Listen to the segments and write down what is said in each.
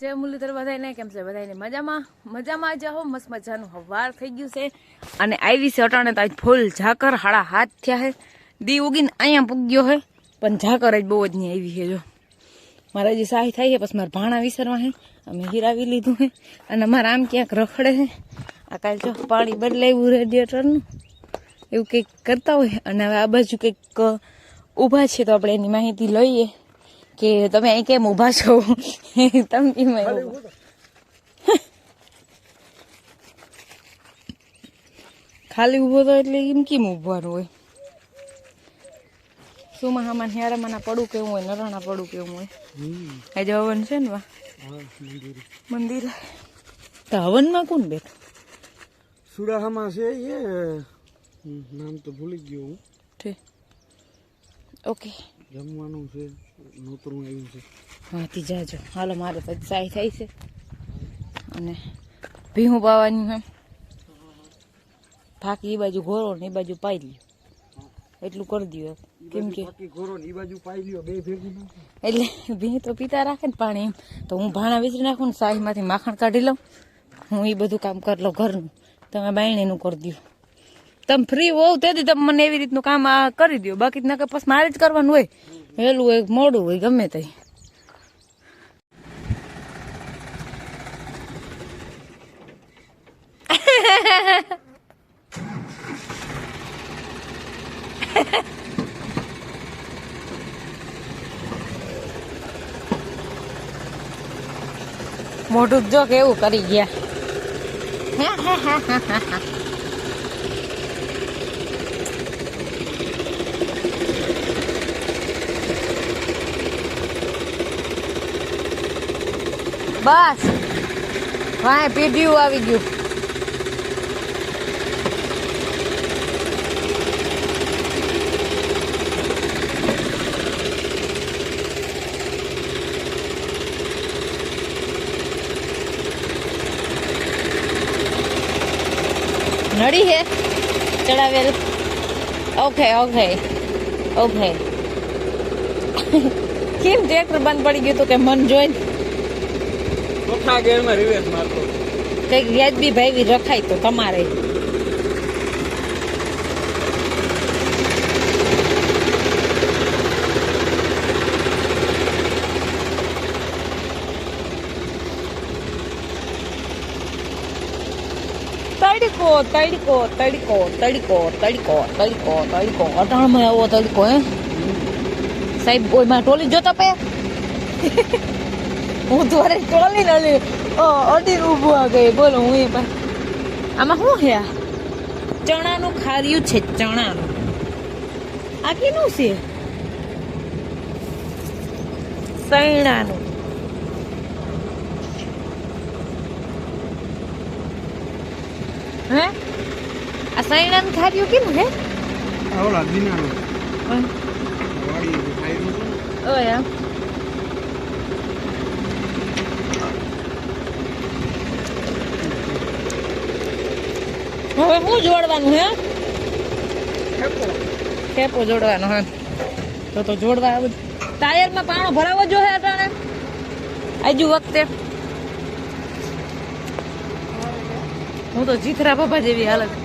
જય મુરલીધર બધાને કેમ છે બધાને મજામાં જાઓ મસ્ત મજાનું હવાર થઈ ગયું છે અને આવી છે અટાણે તો ફૂલ ઝાકર હાડા હાથ થયા હે દી ઉગીને અહીંયા પૂગ્યો હે પણ ઝાકર જ બહુ જ નહીં આવી છે જો મારા જે સહાય થાય છે પછી મારા ભાણા વિસરવા હે અમે હીરાવી લીધું હે અને અમારા આમ ક્યાંક રખડે છે આ કાલ જો પાણી બદલાવ્યું રેડિયેટરનું એવું કંઈક કરતા હોય અને હવે આ બાજુ કંઈક ઊભા છે તો આપણે એની માહિતી લઈએ કે તમે અહીં કેમ ઊભા છો તમે કેમ ખાલી ઊભો તો એટલે એમ કેમ ઊભવાનું હોય શું હામાં હેરામાં પડું કેવું હોય નરાણા પડું કેવું હોય આજે હવન છે ને વા મંદિર તો હવનમાં કોણ બેઠું સુરાહામાં છે એ નામ તો ભૂલી ગયો હું ઠીક ઓકે જમવાનું છે નોતરું આવ્યું છે હા તી જાજો હાલો મારે તો ચાય થાય છે અને ભીહું પાવાની એમ ફાકી એ બાજુ ઘોરો ને એ બાજુ પાઈ લ્યો એટલું કરી દઉં કેમ કે ઘોરો ને એ બાજુ પાઈ લ્યો બે ભેગું એટલે ભીહ તો પીતા રાખે ને પાણી એમ તો હું ભાણા વિસરી નાખું ને સાહીમાંથી માખણ કાઢી લઉં હું એ બધું કામ કરી લઉં ઘરનું તમે બાયણીનું કરી દો તમે ફ્રી હોવ તેથી તમે મને એવી રીતનું કામ આ કરી દો બાકી ના પછી મારે જ કરવાનું હોય વહેલું હોય મોડું હોય ગમે તે મોઢું જો કેવું કરી ગયા બસ વાય પીઢિયું આવી ગયું નડી હે ચડાવેલ ઓકે ઓકે ઓકે કેમ ટ્રેક્ટર બંધ પડી ગયું તો કે મન જોઈને ચોથા ગેરમાં રિવેસ મારતો કંઈક વ્યાજબી ભાઈ રખાય તો તમારે તડકો તડકો તડકો તડકો તડકો તડકો તડકો અટાણમાં આવો તડકો હે સાહેબ ઓયમાં ટોલી જોતા પે હું તો ટોલી નલી અડી ઊભું આ ગઈ બોલો હું એ પણ આમાં શું છે આ ચણાનું ખાર્યું છે ચણાનું આ કેનું છે સૈણાનું હે આ સૈણાનું ખાર્યું કેનું હે આવલા દિનાનું વાડી ખાયું ઓયા હવે શું જોડવાનું હે ખેપો જોડવાનો હે તો જોડવા આવું ટાયરમાં પાણો ભરાવો જો હે અટાણે આજુ વખતે હું તો જીથરા બાબા જેવી હાલત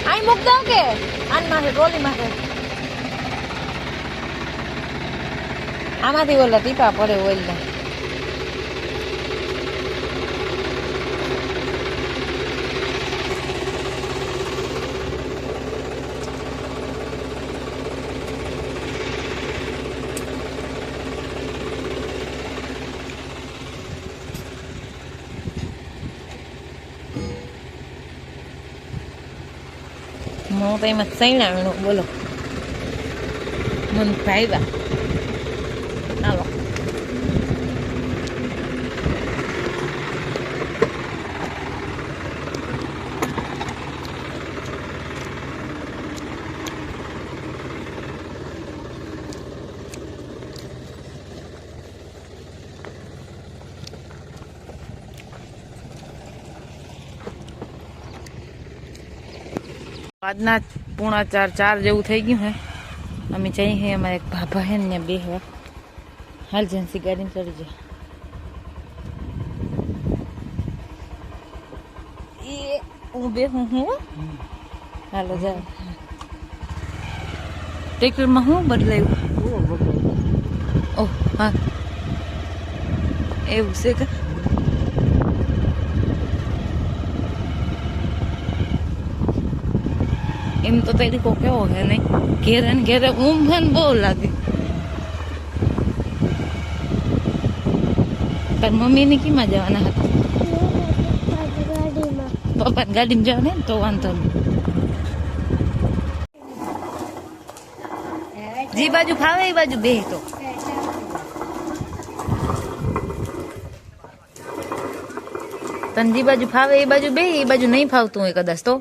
આઈ મૂક દઉં કે આન માથે ટ્રોલી માથે આમાંથી ઓલા ટીપા પડે ઓઇલના હું તો એમાં સૈણાવીનું બોલો મન ભાઈવા હાલો આજના 3:45 જેવું થઈ ગયું હે. અમે જઈએ અમારે એક ભાભા હે ને બે હવા હાલ જેન્સી ગાડીમાં ચડી જાય. એ હું બે હું હાલો જાવ. ટ્રેક્ટરમાં હું બદલાયું? ઓહ હા એવું છે કે એમ તો તરીકો કેવો હે નહીં ઘેરે ને ઘેરે ઊંઘ ને બહુ લાગે. તાર મમ્મી ને કીમાં જવાના હતા? પપ્પા ગાડીમાં જવા ને તો વાંધો નહીં. જે બાજુ ફાવે એ બાજુ બે તો તને જે બાજુ ફાવે એ બાજુ બે, એ બાજુ નહીં ફાવતું હોય કદાચ તો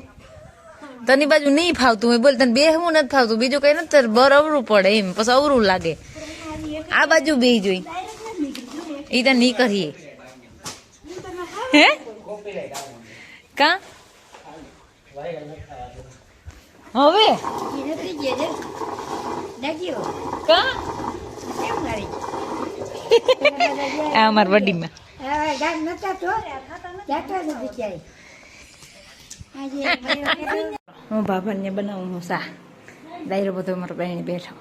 તને બાજુ નહીં ફાવતું હોય બોલ. તને બેહવું નથી ફાવતું બીજું કઈ નથી, બર અવરું પડે એમ પછી અવરું લાગે. આ બાજુ બે જોઈ એ તને નહીં કરીએ હે કા હવે કા આ અમાર વડીમાં હું ભાભરને બનાવું હું સા દાયરો બધો મારો બહેન બેઠો.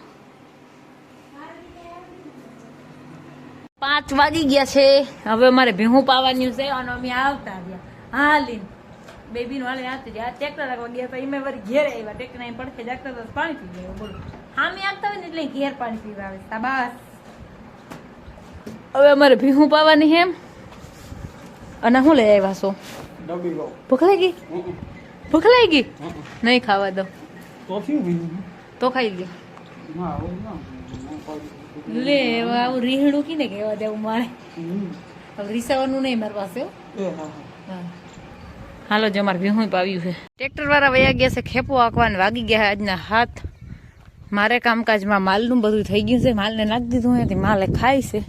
5 વાગી ગયા છે હવે અમારે ભીહું પાવાનું છે અને અમે આવતા રહ્યા હાલીને બેબી નું હાલે આવતી રહ્યા. ટ્રેક્ટર રાખવા ગયા તો એમે વળી ઘેર આવ્યા. ટ્રેક્ટર અહીં પડખે જાગતા તો પાણી પી ગયા. બોલો હામે આવતા હોય ને એટલે ઘેર પાણી પીવા આવે બસ. હવે અમારે ભીહું પાવાની છે અને હું લઈ આવ્યા છો? ભૂખ લાગી? ભૂખ લાગી? નહીં ખાવા દો તો ખાઈ લે. લે આવું રીહણું કીને કહેવા દેવું મારે હવે રીસાવાનું નહીં મારી પાસે. હાલો જો અમારે ભીહું પાવ્યું છે. ટ્રેક્ટર વાળા વયા ગયા છે ખેપો આંકવાને વાગી ગયા આજના હાથ. મારે કામકાજમાં માલનું બધું થઈ ગયું છે. માલને નાખી દીધું અહીંયાથી માલે ખાય છે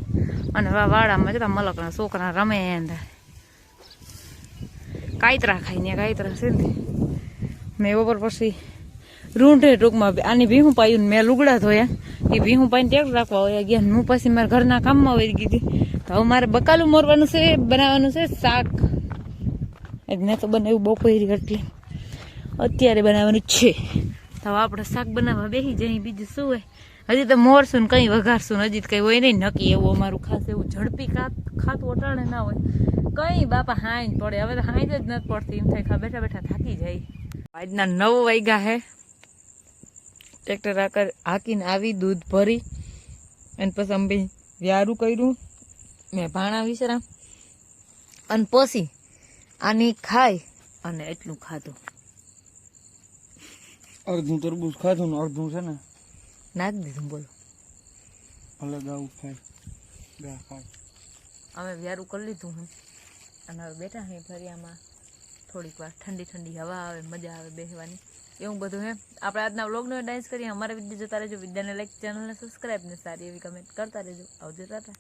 અને વાડામાં જતા મલકના છોકરા રમે અંદર કાયતરા ખાઈને કાયતરા છે ને મેં બપોર પછી રૂંઢે ટૂંકમાં આની ભીહું પાયું ને મેં લુગડા ધોયા. એ ભીહું પાઈને ટેક રાખવા હોય ગયા. હું પછી મારા ઘરના કામમાં વહી ગઈ હતી. તો હવે મારે બકાલું મોરવાનું છે, બનાવવાનું છે શાક. મેં તો બનાવ્યું બપોરી એટલે અત્યારે બનાવવાનું છે. તો આપણે શાક બનાવવા બેસી જઈએ. બીજું શું હોય? હજી તો મોરશું ને કંઈ વઘારશું ને હજી તો કંઈ હોય નહીં નક્કી. એવું અમારું ખાસ એવું ઝડપી ખાતું અટાણે ના હોય કંઈ. બાપા હાંજ પડે હવે તો હાંજ જ નથી પડતી. એમ થાય બેઠા બેઠા થાકી જાય. આજના 9 વાગ્યા હે. ટ્રેક્ટર હાકીને આવી દૂધ ભરી અને પછી અમે વ્યારું કર્યું. મેં ભાણા વિસરા અને પછી આની ખાઈ અને એટલું ખાધું. અડધું તરબૂચ ખાધું ને અડધું છે ને નાખી દીધું. બોલો ભલે ગાવું ખાય ગા ખાય. હવે વ્યારું કરી લીધું હું અને હવે બેઠા હે ફરિયામાં. થોડીક વાર ઠંડી ઠંડી હવા આવે મજા આવે બેસવાની એવું બધું હે. આપણે આજના વ્લોગનો ડાન્સ કરીએ. અમારા વિડીયો જોતા રહેજો. વિડીયોને લાઈક ચેનલને સબસ્ક્રાઈબ ને સારી એવી કમેન્ટ કરતા રહેજો. આવજો ટાટા.